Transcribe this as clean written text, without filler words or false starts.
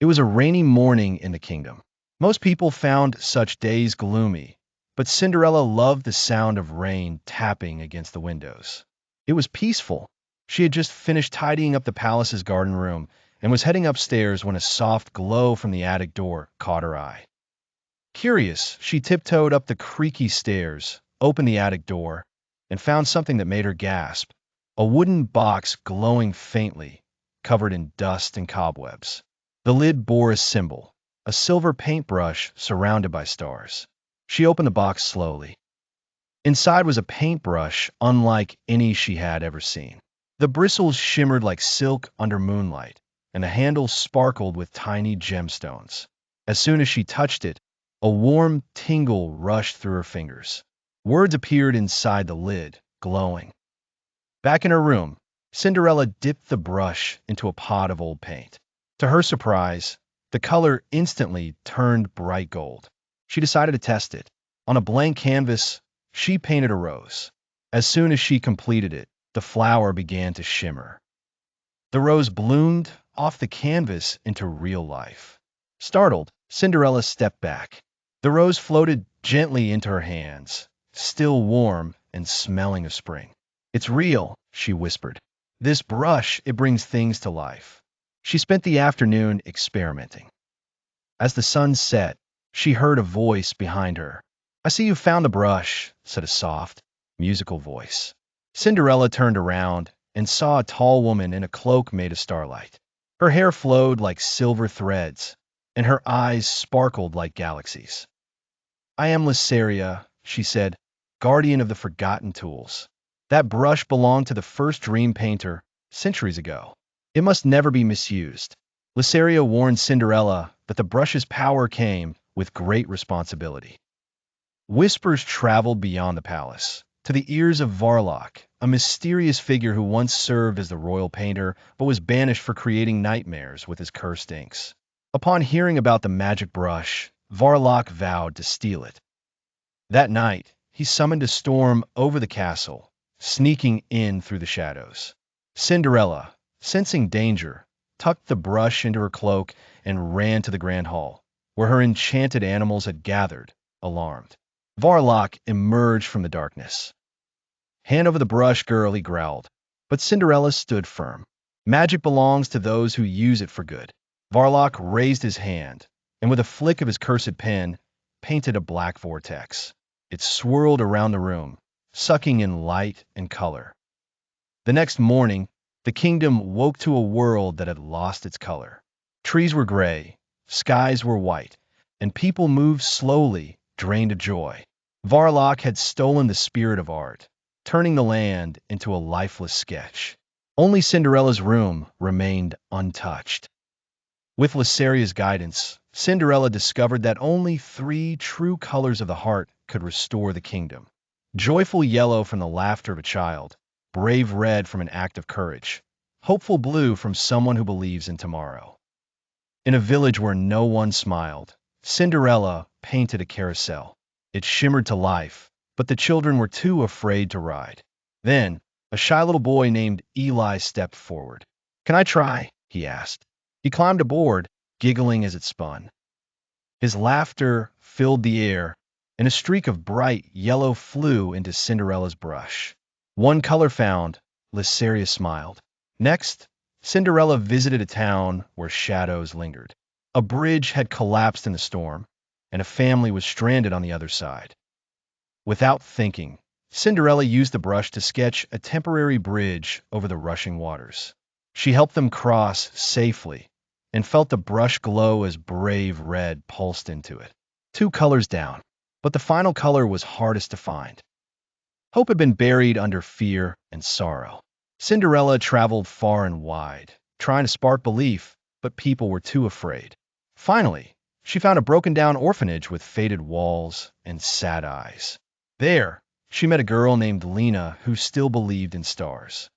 It was a rainy morning in the kingdom. Most people found such days gloomy, but Cinderella loved the sound of rain tapping against the windows. It was peaceful. She had just finished tidying up the palace's garden room and was heading upstairs when a soft glow from the attic door caught her eye. Curious, she tiptoed up the creaky stairs, opened the attic door, and found something that made her gasp: a wooden box glowing faintly, covered in dust and cobwebs. The lid bore a symbol, a silver paintbrush surrounded by stars. She opened the box slowly. Inside was a paintbrush unlike any she had ever seen. The bristles shimmered like silk under moonlight, and the handle sparkled with tiny gemstones. As soon as she touched it, a warm tingle rushed through her fingers. Words appeared inside the lid, glowing. Back in her room, Cinderella dipped the brush into a pot of old paint. To her surprise, the color instantly turned bright gold. She decided to test it. On a blank canvas, she painted a rose. As soon as she completed it, the flower began to shimmer. The rose bloomed off the canvas into real life. Startled, Cinderella stepped back. The rose floated gently into her hands, still warm and smelling of spring. "It's real," she whispered. "This brush, it brings things to life." She spent the afternoon experimenting. As the sun set, she heard a voice behind her. "I see you found the brush," said a soft, musical voice. Cinderella turned around and saw a tall woman in a cloak made of starlight. Her hair flowed like silver threads, and her eyes sparkled like galaxies. "I am Lysaria," she said, "guardian of the forgotten tools. That brush belonged to the first dream painter centuries ago. It must never be misused." Lysaria warned Cinderella that the brush's power came with great responsibility. Whispers traveled beyond the palace, to the ears of Varlock, a mysterious figure who once served as the royal painter but was banished for creating nightmares with his cursed inks. Upon hearing about the magic brush, Varlock vowed to steal it. That night, he summoned a storm over the castle, sneaking in through the shadows. Cinderella, sensing danger, tucked the brush into her cloak and ran to the grand hall, where her enchanted animals had gathered, alarmed. Varlock emerged from the darkness. "Hand over the brush, girl," he growled. But Cinderella stood firm. "Magic belongs to those who use it for good." Varlock raised his hand, and with a flick of his cursed pen, painted a black vortex. It swirled around the room, sucking in light and color. The next morning, the kingdom woke to a world that had lost its color. Trees were gray, skies were white, and people moved slowly, drained of joy. Varlock had stolen the spirit of art, turning the land into a lifeless sketch. Only Cinderella's room remained untouched. With Lysaria's guidance, Cinderella discovered that only 3 true colors of the heart could restore the kingdom: joyful yellow from the laughter of a child, brave red from an act of courage, hopeful blue from someone who believes in tomorrow. In a village where no one smiled, Cinderella painted a carousel. It shimmered to life, but the children were too afraid to ride. Then, a shy little boy named Eli stepped forward. "Can I try?" he asked. He climbed aboard, giggling as it spun. His laughter filled the air, and a streak of bright yellow flew into Cinderella's brush. One color found, Lysaria smiled. Next, Cinderella visited a town where shadows lingered. A bridge had collapsed in the storm, and a family was stranded on the other side. Without thinking, Cinderella used the brush to sketch a temporary bridge over the rushing waters. She helped them cross safely, and felt the brush glow as brave red pulsed into it. 2 colors down, but the final color was hardest to find. Hope had been buried under fear and sorrow. Cinderella traveled far and wide, trying to spark belief, but people were too afraid. Finally, she found a broken-down orphanage with faded walls and sad eyes. There, she met a girl named Lena who still believed in stars.